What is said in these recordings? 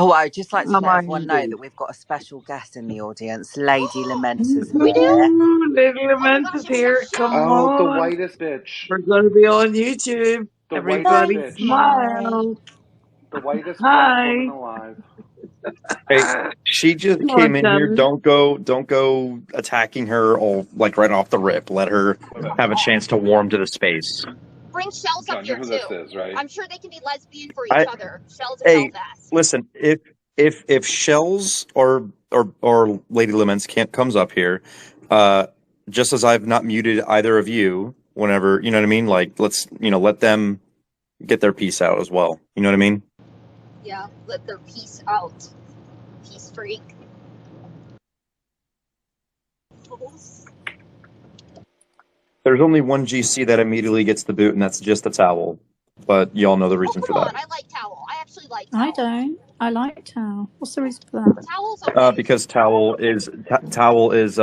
Oh, I'd just like to Am let I everyone know indeed? that we've got a special guest in the audience. Lady Lamentis We do? here. Ooh, Lady Oh my Lament gosh, is it's so here. Come shy. Oh, the on. whitest bitch. We're going to be on YouTube. The whitest Everybody Thanks, bitch. Mary. smile. The whitest black woman Hi. alive. Hey, she just Come came on, in here. Shannon. Don't go attacking her all like right off the rip. Let her have a chance to warm to the space. Bring Shells up John, you here know who too. this is, right? I'm sure they can be lesbian for each I other. Shells and Hey, Belfast. listen, if Shells or Lady Laments can't comes up here, uh, just as I've not muted either of you whenever, you know what I mean? Like let's, let them get their piece out as well. You know what I mean? Yeah, let their peace out. Peace freak. There's only one GC that immediately gets the boot, and that's just the towel. But y'all know the Oh, reason come for that. on. I like Towel. I actually like Towel. I don't. I like towel. What's the reason for that? Towel's okay. Because Towel is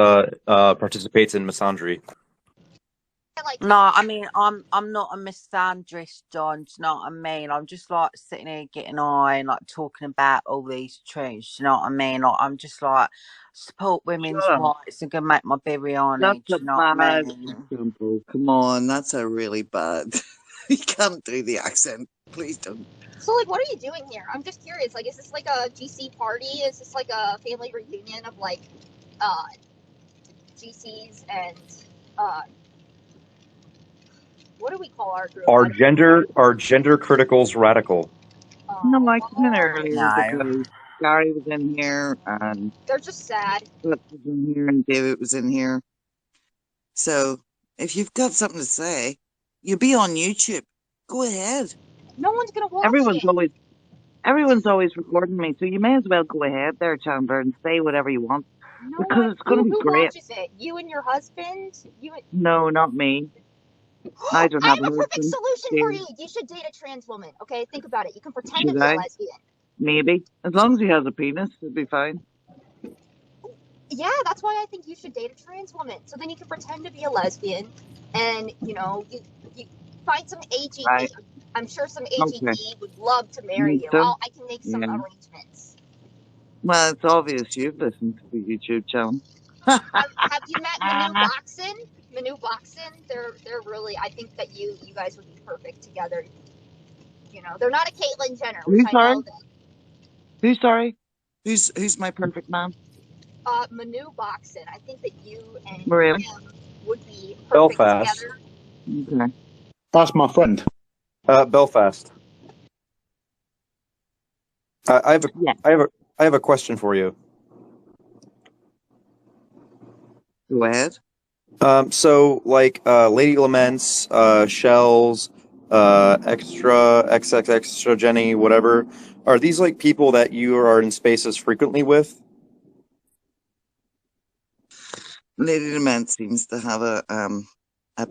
participates in misandry. I like No, Towel. I mean I'm not a misandrist, John. Do you know what I mean? I'm just like sitting here getting on, like talking about all these truths. Do you know what I mean? Like, I'm just like support women's Shut up. rights and gonna make my biryani. That's Do a you know what I bad mean? example. Come on, that's a really bad. You can't do the accent. Please don't. So, like, what are you doing here? I'm just curious. Like, is this like a GC party? Is this like a family reunion of like GCs and uh, what do we call our group? Our gender critical's radical. No, I came in earlier No. because Gary was in here and They're just sad. Philip was in here and David was in here. So if you've got something to say, you'll be on YouTube. Go ahead. No one's gonna watch Everyone's it. always recording me, so you may as well go ahead there, Chandler, and say whatever you want No one. because it's going to be Who great. watches it? You and your husband? You and... No, not me. I don't I have have a a perfect husband. solution for Dear. you. You should date a trans woman. Okay, think about it. You can pretend to Should be a I? lesbian. Maybe. As long as he has a penis, it'll be fine. Yeah, that's why I think you should date a trans woman. So then you can pretend to be a lesbian, and you find some Right. AGB. I'm sure some Okay. AGB would love to marry Need you. to? I can make some Yeah. arrangements. Well, it's obvious you've listened to the YouTube channel. Have you met Manu Boxon? Manu Boxon, they're really. I think that you guys would be perfect together. They're not a Caitlyn Jenner, which Who's I sorry? know that. Who's sorry? Who's my perfect man? Manu Boxon. I think that you and Really? him would be perfect Belfast. together. Okay. That's my friend. Belfast. I have a Yeah. I have a question for you. Go ahead. So like Lady Laments, Shells, extra Jenny, whatever. Are these like people that you are in spaces frequently with? Lady Dement seems to have a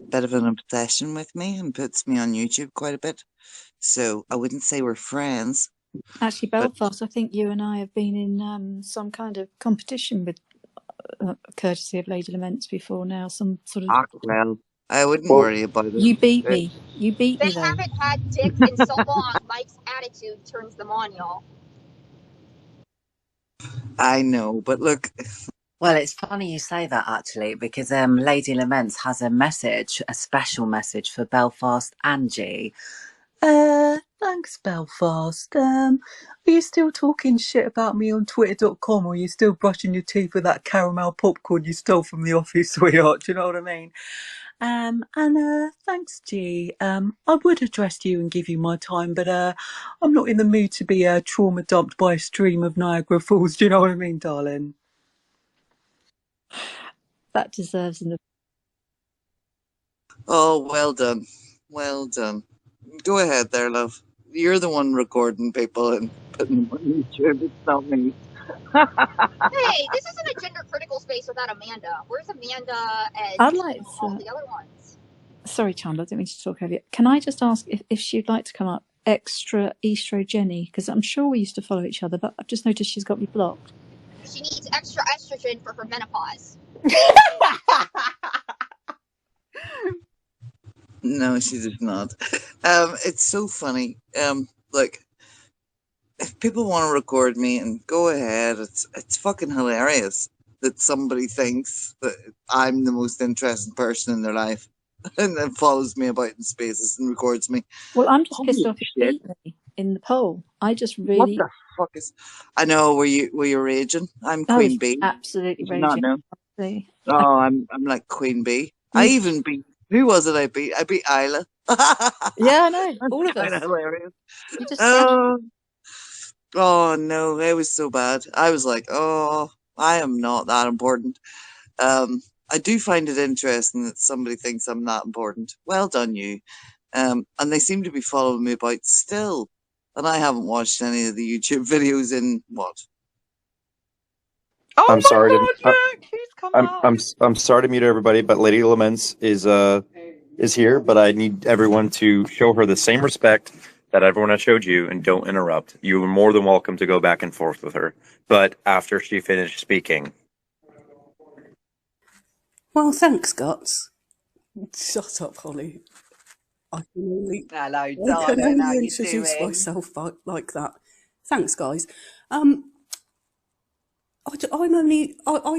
bit of an obsession with me and puts me on YouTube quite a bit. So I wouldn't say we're friends. Actually, Belfast, I think you and I have been in some kind of competition with courtesy of Lady Laments before now. Some sort of. Well, I wouldn't Well, worry about it. You beat me. You beat They me, though. haven't had dick in so long. Mike's attitude turns them on, y'all. I know, but look. Well, it's funny you say that actually, because Lady Laments has a special message for Belfast Angie. Thanks, Belfast. Are you still talking shit about me on Twitter.com, or are you still brushing your teeth with that caramel popcorn you stole from the office, sweetheart? Do you know what I mean? And thanks, G. I would address you and give you my time, but I'm not in the mood to be trauma dumped by a stream of Niagara Falls. Do you know what I mean, darling? That deserves an. Oh, well done. Well done. Go ahead there, love. You're the one recording people and putting them on YouTube. It's not me. Hey, this isn't a gender critical space without Amanda. Where's Amanda and I'd like all to. the other ones? Sorry, Chandler, I didn't mean to talk over you. Can I just ask if she'd like to come up, extra Estro Jenny? Because I'm sure we used to follow each other, but I've just noticed she's got me blocked. She needs extra estrogen for her menopause. No, she does not. It's so funny. Look, if people want to record me, and go ahead, it's fucking hilarious that somebody thinks that I'm the most interesting person in their life and then follows me about in spaces and records me. Well, I'm just pissed Holy off you shit! beat me in the poll. I just What really, the fuck is? I know. Were you raging? I'm I Queen was Bee. absolutely Did you not raging. know? Honestly. Oh, I'm like Queen Bee. I You, even beat. Who was it? I beat. I beat Isla. yeah, I know. That's All of kind of us. hilarious. You just smashed. Oh, oh no, it was so bad. I was like, oh, I am not that important. I do find it interesting that somebody thinks I'm that important. Well done, you. And they seem to be following me about still. And I haven't watched any of the YouTube videos in what? Oh I'm my sorry to God! Look, who's come up? I'm sorry to mute everybody, but Lady Laments is here, but I need everyone to show her the same respect that everyone has showed you and don't interrupt. You are more than welcome to go back and forth with her, but after she finished speaking. Well, thanks, Guts. Shut up, Holly. I can only, Hello, I can darling. How only you introduce doing? myself like that. Thanks, guys. I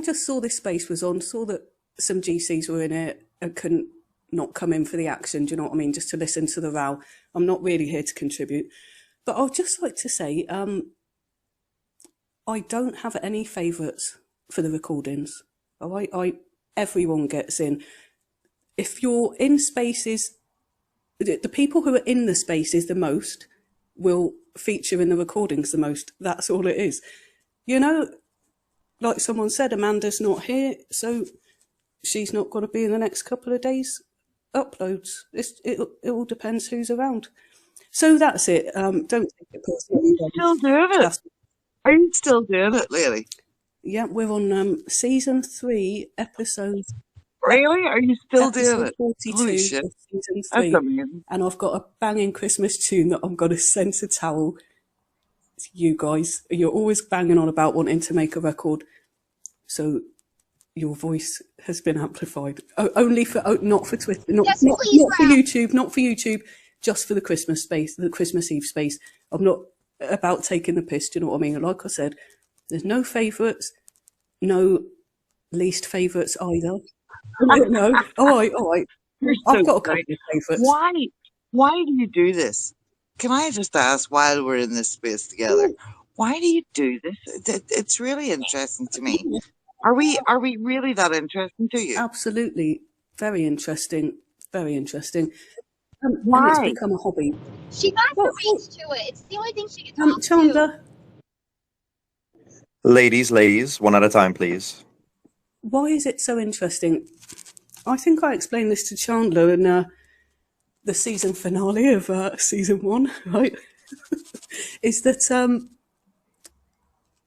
just saw this space was on, saw that some GCs were in it and couldn't not come in for the action. Do you know what I mean? Just to listen to the row. I'm not really here to contribute, but I'd just like to say, I don't have any favourites for the recordings. Everyone gets in. If you're in spaces, the people who are in the spaces the most will feature in the recordings the most. That's all it is. You know, like someone said, Amanda's not here, so she's not going to be in the next couple of days' uploads. It all depends who's around. So that's it. Don't take it personally. Still doing it? That's, Are you still doing it, lady? yeah, we're on season 3, Really? Are you still doing episode it? Holy 42 shit. of season That's 3. amazing. And I've got a banging Christmas tune that I'm going to send to Towel. You guys, you're always banging on about wanting to make a record. So your voice has been amplified. Only for, not for Twitter, Yes, please, not for Ralph. YouTube, not for YouTube, just for the Christmas space, the Christmas Eve space. I'm not about taking the piss, do you know what I mean? Like I said, there's no favourites, no least favourites either. No, all right. You're I've so got a kind. couple of favourites. Why? Why do you do this? Can I just ask while we're in this space together? Why do you do this? It's really interesting to me. Are we really that interesting to you? Absolutely. Very interesting. Very interesting. And it's Why? become a hobby. She Well, masturbates to it. It's the only thing she can talk to. Chandler, Ladies, one at a time, please. why is it so interesting? I think I explained this to Chandler in the season finale of season 1, right? Is that,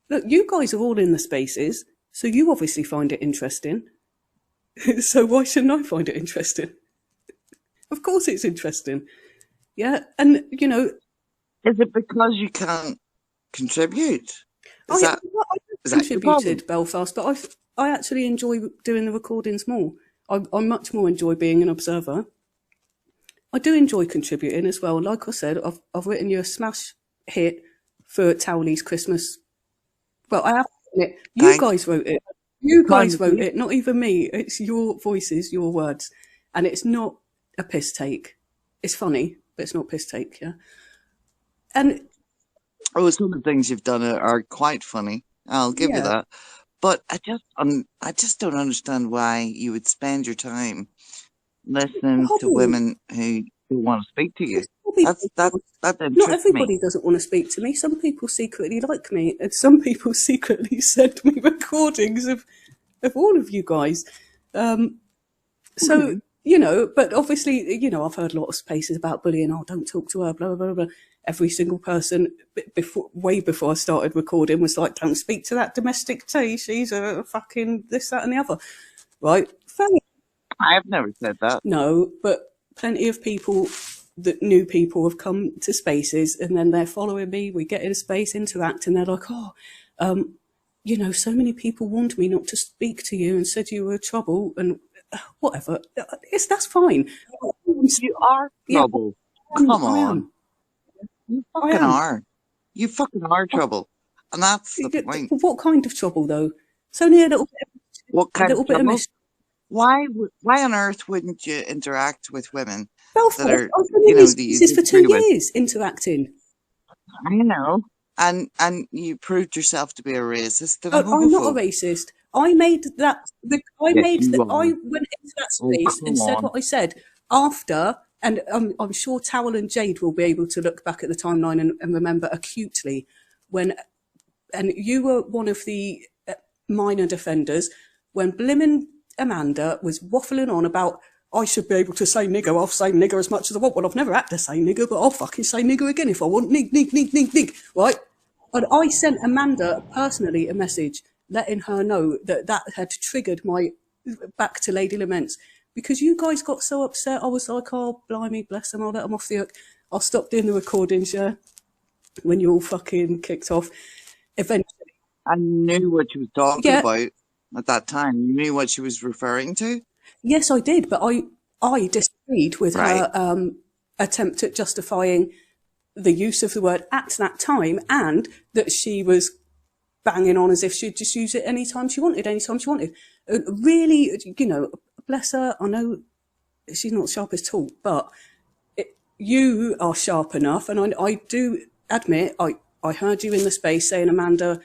look, you guys are all in the spaces, so you obviously find it interesting. So why shouldn't I find it interesting? Of course it's interesting. Yeah, and, you know, Is it because you can't contribute? Is I that your problem? contributed Belfast, but I actually enjoy doing the recordings more. I much more enjoy being an observer. I do enjoy contributing as well. Like I said, I've written you a smash hit for Towley's Christmas. Well, I have to admit, you Thank guys wrote it. You guys Thank wrote you. it, not even me. It's your voices, your words, and it's not a piss take. It's funny, but it's not piss take. Yeah, and Oh, some of the things you've done are quite funny. I'll give you yeah, that. But I just don't understand why you would spend your time listening to hobby. women who want to speak to you. It's hobby. That Not interests me. everybody doesn't want to speak to me. Some people secretly like me, and some people secretly send me recordings of all of you guys. So, Okay. you know, but obviously, you know, I've heard a lot of spaces about bullying. Oh, don't talk to her, blah, blah, blah, blah. Every single person, way before I started recording, was like, don't speak to that domestic tea. She's a fucking this, that, and the other. Right? Fair. I've never said that. No, but plenty of people, that new people, have come to spaces and then they're following me. We get in a space, interact, and they're like, oh, you know, so many people warned me not to speak to you and said you were trouble and whatever. That's fine. You are Yeah, trouble. Come I on. am. You I fucking am. are. You fucking are trouble. And that's the point. What kind of trouble, though? It's only a little What kind of bit of trouble? mischief. Why on earth wouldn't you interact with women Belfast, that are, I've been in these that you spaces for 2 disagree with? years interacting. I know. And you proved yourself to be a racist and a I'm not a homophobe. racist. I made that. I Yes, you I are. went into that Oh, space and come said on. what I said after, and I'm sure Towel and Jade will be able to look back at the timeline and remember acutely when, and you were one of the minor defenders when Blimmin' Amanda was waffling on about I should be able to say nigger. I'll say nigger as much as I want. Well, I've never had to say nigger, but I'll fucking say nigger again if I want. Nig, right? And I sent Amanda personally a message letting her know that that had triggered my back to Lady Laments because you guys got so upset. I was like, oh, blimey, bless them. I'll let them off the hook. I'll stop doing the recordings, yeah, when you all fucking kicked off. Eventually. I knew what she was talking about at that time. You knew what she was referring to? Yes, I did, but I disagreed with her attempt at justifying the use of the word at that time and that she was banging on as if she'd just use it anytime she wanted. Really, bless her. I know she's not sharp as talk, but you are sharp enough. And I do admit, I heard you in the space saying, Amanda,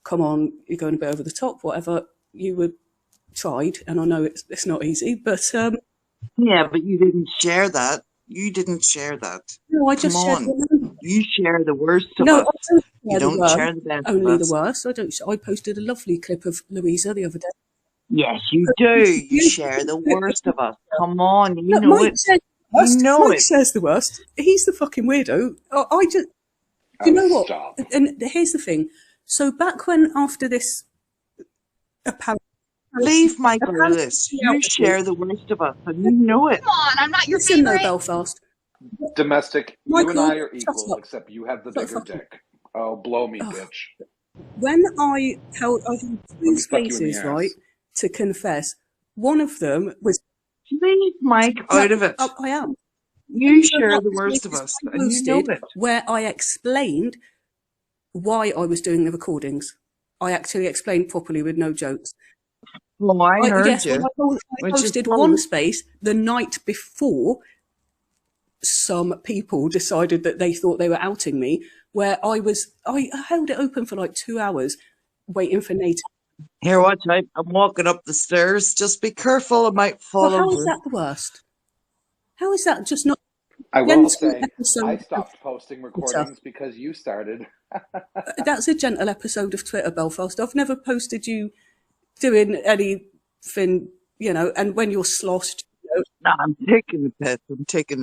come on, you're going a bit over the top, whatever. You were tried, and I know it's not easy, but... yeah, but you didn't share that. You didn't share that. No, I just Come on. You share the worst of us. You don't share the best only of us. the worst. I posted a lovely clip of Louisa the other day. Yes, you do. You share the worst of us. Come on, you know Mike it. You know Mike it. Says the worst. He's the fucking weirdo. I just... You know what? Stop. And here's the thing. So back when, after this apparent... Leave Mike out of this. You share the worst of us, and you know it. Come on, I'm not your Listen, favorite. though, Belfast. Domestic, Michael, you and I are shut equal, up. except you have the Shut bigger up. dick. Oh, blow me, bitch. When I held Let two me fuck you in the spaces, ass. right, to confess, one of them was... Leave Mike out of it. I am. You share the worst of us, and you know it. Where I explained why I was doing the recordings. I actually explained properly with no jokes. Well, I heard yes, you. I posted one space the night before some people decided that they thought they were outing me, where I held it open for like 2 hours waiting for Nate. Here, watch out. I'm walking up the stairs. Just be careful, I might fall Well, how over. is that the worst? How is that just not... I will say, I stopped posting recordings because you started. That's a gentle episode of Twitter, Belfast. I've never posted you doing anything, and when you're sloshed. No, I'm taking the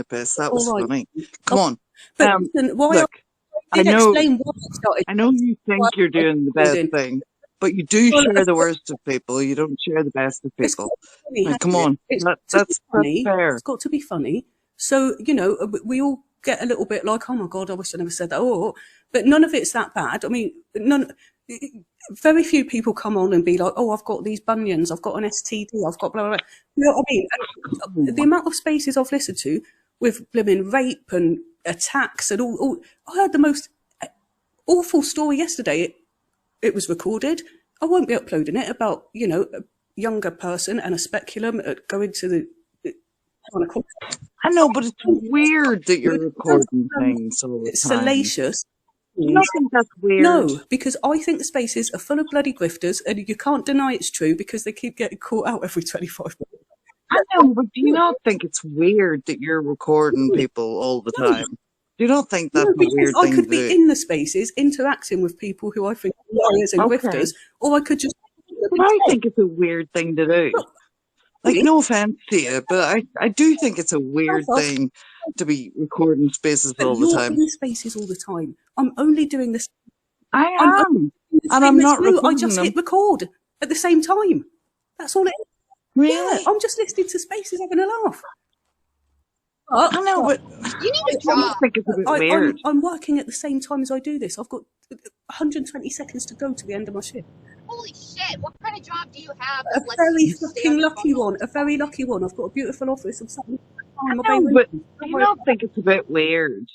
piss. That was funny. Come on. But listen, look, I know you think why you're doing the best thing, but you do share the worst of people. You don't share the best of people. Come on. That's fair. It's got to be funny. So, we all get a little bit like, oh my God, I wish I never said that. But none of it's that bad. I mean, very few people come on and be like, oh, I've got these bunions, I've got an STD, I've got blah, blah, blah. You know what I mean? The amount of spaces I've listened to with blimmin' rape and attacks and all, I heard the most awful story yesterday. It was recorded. I won't be uploading it about, a younger person and a speculum going to the... I know, but it's weird that you're recording things all the time. It's salacious. You don't think that's weird? No, because I think the spaces are full of bloody grifters and you can't deny it's true because they keep getting caught out every 25 minutes. I know, but do you not think it's weird that you're recording people all the time? Do you not think that's a weird thing to do? I could be in the spaces interacting with people who I think are liars and grifters, or I could just... I think it's a weird thing to do. Like, no offense to you, but I do think it's a weird thing to be recording spaces all the time. You're in spaces all the time. I'm only doing this. I am. And I'm not recording I just hit record at the same time. That's all it is. Really? Yeah, I'm just listening to spaces having a laugh. I know, but you need to I think it's a bit weird. I'm working at the same time as I do this. I've got 120 seconds to go to the end of my shift. Holy shit, what kind of job do you have? A very fucking lucky one. A very lucky one. I've got a beautiful office. I'm sat in I know, but I don't think it's a bit weird